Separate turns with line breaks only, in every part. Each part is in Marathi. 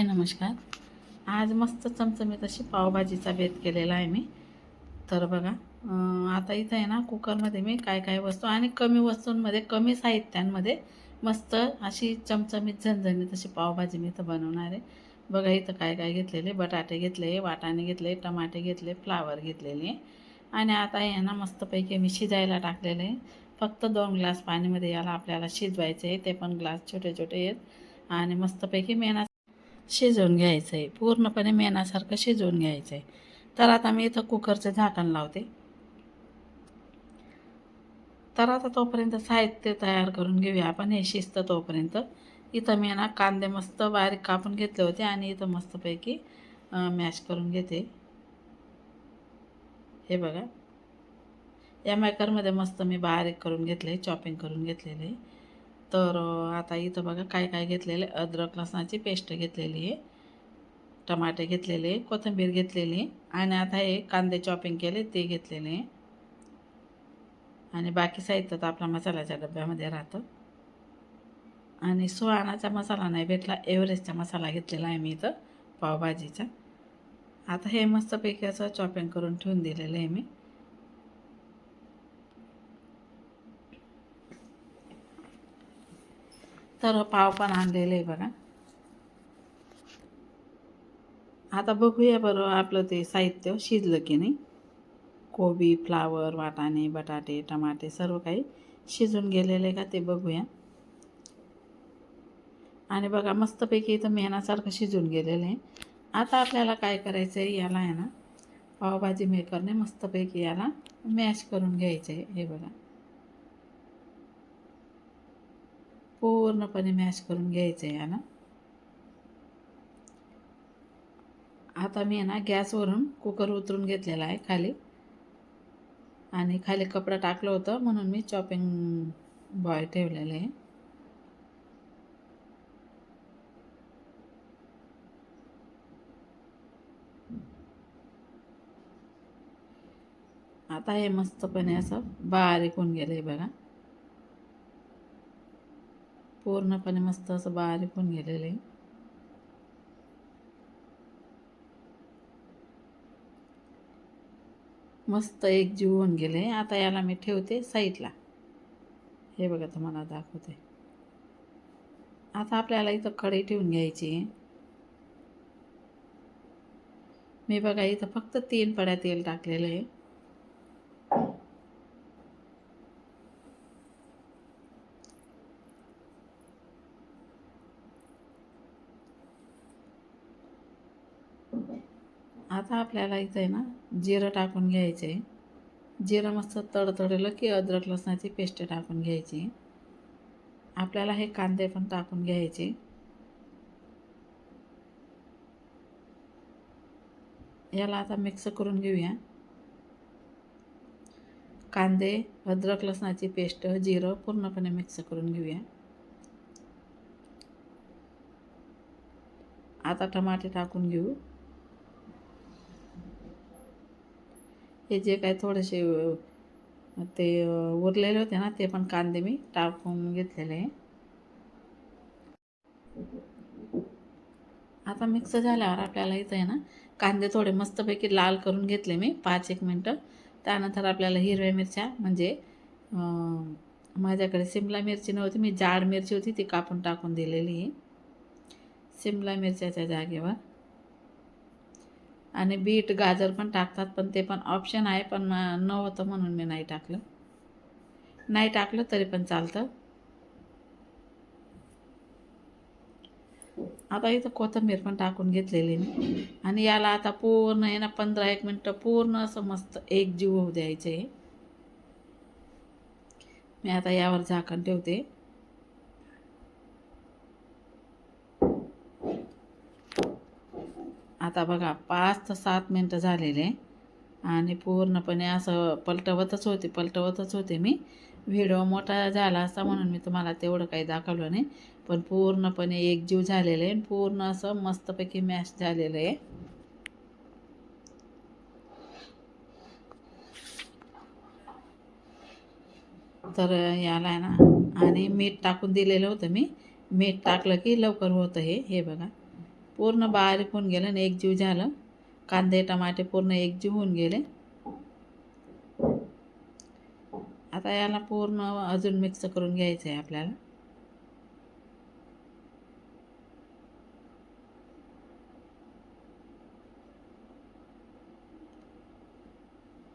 हाय नमस्कार. आज मस्त चमचमीत अशी पावभाजीचा बेत केलेला आहे मी. तर बघा, आता इथं आहे ना कुकरमध्ये मी काय काय वस्तू आणि कमी वस्तूंमध्ये कमी साहित्यांमध्ये मस्त अशी चमचमीत झणझणीत अशी पावभाजी मी इथं बनवणार आहे. बघा इथं काय काय घेतलेले, बटाटे घेतले, वाटाणे घेतले, टमाटे घेतले, फ्लावर घेतलेले आणि आता आहे ना मस्तपैकी मी शिजायला टाकलेले आहे. फक्त 2 ग्लास पाणीमध्ये याला आपल्याला शिजवायचं आहे, ते पण ग्लास छोटे छोटे आहेत आणि मस्तपैकी मेना शिजवून घ्यायचं आहे, पूर्णपणे मेणासारखं शिजवून घ्यायचं आहे. तर आता मी इथं कुकरचं झाकण लावते. तर आता तोपर्यंत साहित्य तयार करून घेऊया आपण, हे शिजतं तोपर्यंत. इथं मी ना कांदे मस्त बारीक कापून घेतले होते आणि इथं मस्तपैकी मॅश करून घेते. हे बघा, या मॅकरमध्ये मस्त मी बारीक करून घेतले, चॉपिंग करून घेतलेले. तर आता इथं बघा काय काय घेतलेले, अद्रक लसणाची पेस्ट घेतलेली आहे, टमाटे घेतलेले, कोथिंबीर घेतलेली आणि आता हे कांदे चॉपिंग केले ते घेतलेले आणि बाकी साहित्य तर आपला मसाल्याच्या डब्यामध्ये राहतं. आणि सुहानाचा मसाला नाही भेटला, एव्हरेस्टचा मसाला घेतलेला आहे मी इथं पावभाजीचा. आता हे मस्तपैकी असं चॉपिंग करून ठेवून दिलेलं आहे मी. तर पाव पण आणलेलं आहे बघा. आता बघूया बरं आपलं ते साहित्य शिजलं की नाही. कोबी, फ्लावर, वाटाणे, बटाटे, टमाटे सर्व काही शिजून गेलेले का ते बघूया. आणि बघा मस्तपैकी इथं मेणासारखं शिजून गेलेलं आहे. आता आपल्याला काय करायचं आहे, याला आहे ना पावभाजी मेकरने मस्तपैकी याला मॅश करून घ्यायचं आहे. हे बघा, पूर्णपणे मॅश करून घ्यायचं आहे याला. आता मी ना गॅसवरून कुकर उतरून घेतलेला आहे खाली आणि खाली कपडा टाकलं होतं म्हणून मी चॉपिंग बॉय ठेवलेलं आहे. आता हे मस्तपणे असं बारीक होऊन गेलं आहे बघा, पूर्णपणे मस्त असं बारीक होऊन गेलेलं आहे. मस्त एकजीव होऊन गेले. आता याला मी ठेवते साईडला. हे बघा तुम्हाला दाखवते. आता आपल्याला इथं कढई ठेवून घ्यायची. मी बघा इथं फक्त 3 पड्या तेल टाकलेलं आहे. आता आपल्याला इथं आहे ना जिरं टाकून घ्यायचं आहे. जिरं मस्त तडतडलं की अद्रक लसणाची पेस्ट टाकून घ्यायची. आपल्याला हे कांदे पण टाकून घ्यायचे. याला आता मिक्स करून घेऊया. कांदे, अद्रक लसणाची पेस्ट, जिरं पूर्णपणे मिक्स करून घेऊया. आता टमाटे टाकून घेऊ. हे जे काय थोडेसे ते उरलेले होते ना ते पण कांदे मी टाकून घेतलेले आहे. आता मिक्स झाल्यावर आपल्याला इथं आहे ना कांदे थोडे मस्तपैकी लाल करून घेतले मी 5-1 मिनटं. त्यानंतर आपल्याला हिरव्या मिरच्या म्हणजे माझ्याकडे सिमला मिरची नव्हती, मी जाड मिरची होती ती कापून टाकून दिलेली आहे सिमला मिरच्याच्या जागेवर. आणि बीट गाजर पण टाकतात, पण ते पण ऑप्शन आहे, पण नव्हतं म्हणून मी नाही टाकलं. नाही टाकलं तरी पण चालतं. आता इथं कोथिंबीर पण टाकून घेतलेली मी आणि याला आता पूर्ण आहे ना 15-1 मिनटं पूर्ण असं मस्त एकजीव होऊ द्यायचे. मी आता यावर झाकण ठेवते. आता बघा 5 ते 7 मिनटं झालेले आणि पूर्णपणे असं पलटवतच होते मी. व्हिडिओ मोठा झाला असता म्हणून मी तुम्हाला तेवढं काही दाखवलं नाही, पण पूर्णपणे एकजीव झालेलं आहे, पूर्ण असं मस्तपैकी मॅश झालेलं आहे. तर याला आहे ना आणि मीठ टाकून दिलेलं होतं मी. मीठ टाकलं की लवकर होतं हे. हे बघा पूर्ण बारीक होऊन गेलं आणि एकजीव झालं. कांदे टमाटे पूर्ण एकजीव होऊन गेले. आता याला पूर्ण अजून मिक्स करून घ्यायचं आहे आपल्याला.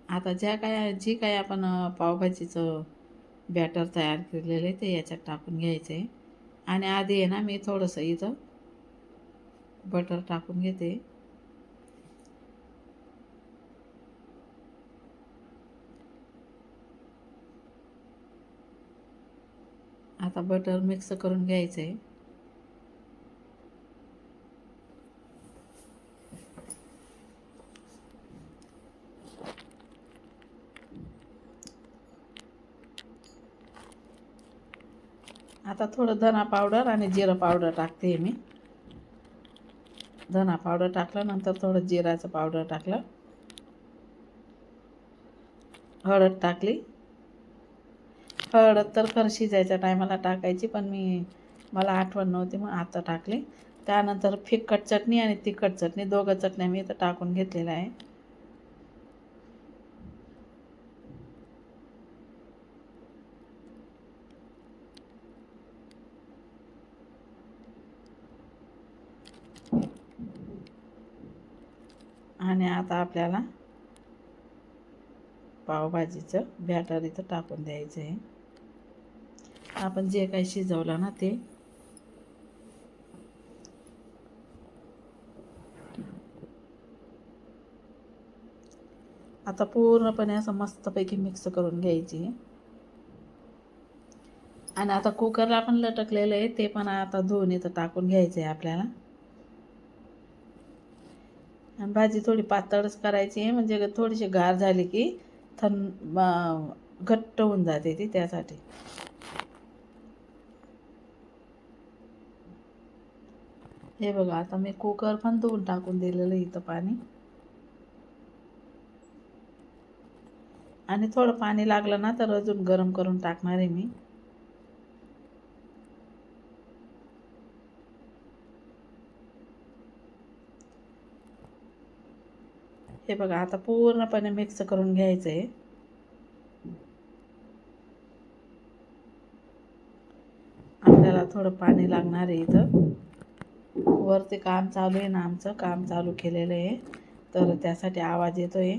आता जी काय आपण पावभाजीचं बॅटर तयार केलेलं आहे ते याच्यात टाकून घ्यायचं आहे. आणि आधी आहे ना मी थोडंसं इथं बटर टाकून घेते. आता बटर मिक्स करून घ्यायचं आहे. आता थोडं धना पावडर आणि जिरं पावडर टाकते मी. धना पावडर टाकलं, नंतर थोडं जिराचं पावडर टाकलं, हळद टाकली. हळद तर खरं शिजायच्या टायमाला टाकायची, पण मला आठवण नव्हती मग आता टाकली. त्यानंतर फिक्कट चटणी आणि तिखट चटणी दोघं चटण्या मी इथं टाकून घेतलेल्या आहे. आणि आता आपल्याला पावभाजीचं बॅटर इथं टाकून द्यायचं आहे. आपण जे काही शिजवलं ना ते. आता पूर्णपणे असं मस्तपैकी मिक्स करून घ्यायची. आणि आता कुकरला पण लटकलेलं आहे ते पण आता धुवून इथं टाकून घ्यायचं आहे आपल्याला. आणि भाजी थोडी पातळच करायची आहे, म्हणजे थोडीशी गार झाली की घट्ट होऊन जाते ती, त्यासाठी. हे बघा आता मी कुकर पण धुवून टाकून दिलेलं इथं पाणी. आणि थोडं पाणी लागलं ना तर अजून गरम करून टाकणार आहे मी. हे बघा आता पूर्णपणे मिक्स करून घ्यायचं आहे. आपल्याला थोडं पाणी लागणार आहे इथं. वरती काम चालू आहे ना, आमचं काम चालू केलेलं आहे, तर त्यासाठी आवाज येतोय.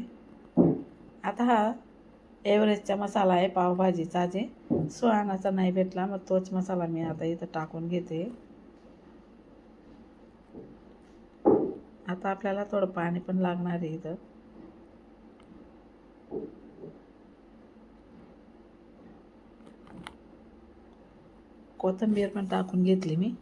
आता हा एव्हरेस्टचा मसाला आहे पावभाजीचा, जे सुहानाचा नाही भेटला मग तोच मसाला मी आता इथं टाकून घेते. आता आपल्याला थोडं पाणी पण लागणार आहे इथं. कोथिंबीर पण टाकून घेतली मी.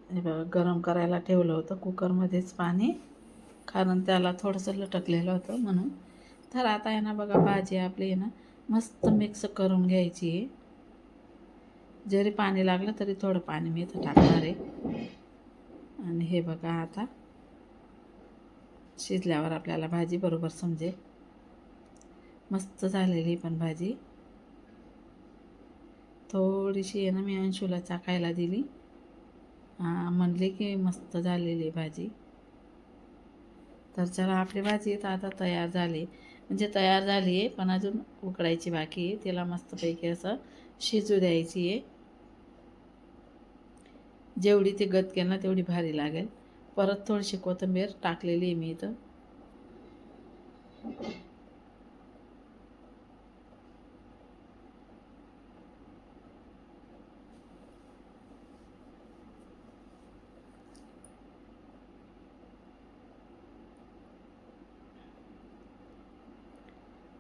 हे बघा गरम करायला ठेवलं होतं कुकरमध्येच पाणी, कारण त्याला थोडंसं लटकलेलं होतं म्हणून. तर आता आहे ना बघा भाजी आपली आहे ना मस्त मिक्स करून घ्यायची आहे. जरी पाणी लागलं तरी थोडं पाणी मी इथं टाकणार आहे. आणि हे बघा आता शिजल्यावर आपल्याला भाजी बरोबर समजेल. मस्त झालेली पण भाजी. थोडीशी आहे ना मी अंशूला चाखायला दिली, म्हणले की मस्त झालेली भाजी. तर चला आपली भाजी तर आता तयार झाली, म्हणजे तयार झाली आहे पण अजून उकडायची बाकी आहे. तिला मस्तपैकी असं शिजू द्यायची आहे. जेवढी ती गतकेल ना तेवढी भारी लागेल. परत थोडीशी कोथिंबीर टाकलेली आहे मी इथं.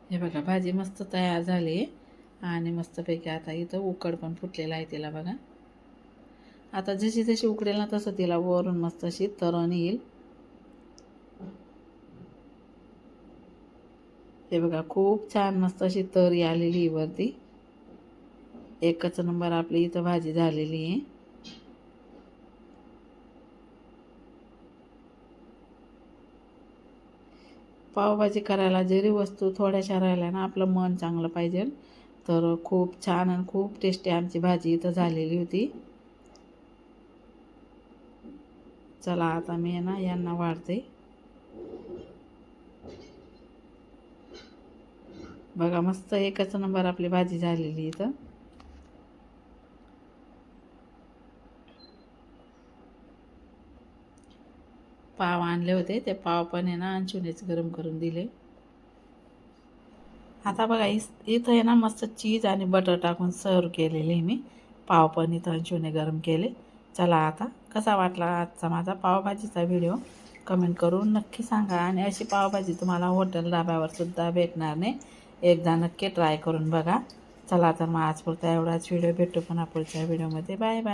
हे बघा भाजी मस्त तयार झाली आहे. आणि मस्तपैकी आता इथं उकड पण फुटलेला आहे तिला बघा. आता जशी जशी उकडेल ना तसं तिला वरून मस्त अशी तरण येईल. हे बघा खूप छान मस्त अशी तरी आलेली वरती. एकच नंबर आपली इथं भाजी झालेली आहे. पावभाजी करायला जरी वस्तू थोड्याशा राहिल्या ना, आपलं मन चांगलं पाहिजे. तर खूप छान आणि खूप टेस्टी आमची भाजी इथं झालेली होती. चला आता मी आहे ना यांना वाढते. बघा मस्त एकच नंबर आपली भाजी झालेली इथं. पाव आणले होते, ते पाव पण आहे ना अंशुनेच गरम करून दिले. आता बघा इथं आहे ना मस्त चीज आणि बटर टाकून सर्व केलेले मी पाव पण इथं अंशुने गरम केले. चला आता कसा वाटला आजचा माझा पावभाजीचा व्हिडिओ कमेंट करून नक्की सांगा. आणि अशी पावभाजी तुम्हाला हॉटेल ढाब्यावर सुद्धा भेटणार नाही. एकदा नक्की ट्राय करून बघा. चला तर मग आज पुरता एवढाच व्हिडिओ. भेटू पुन्हा पुढच्या व्हिडिओमध्ये. Bye bye.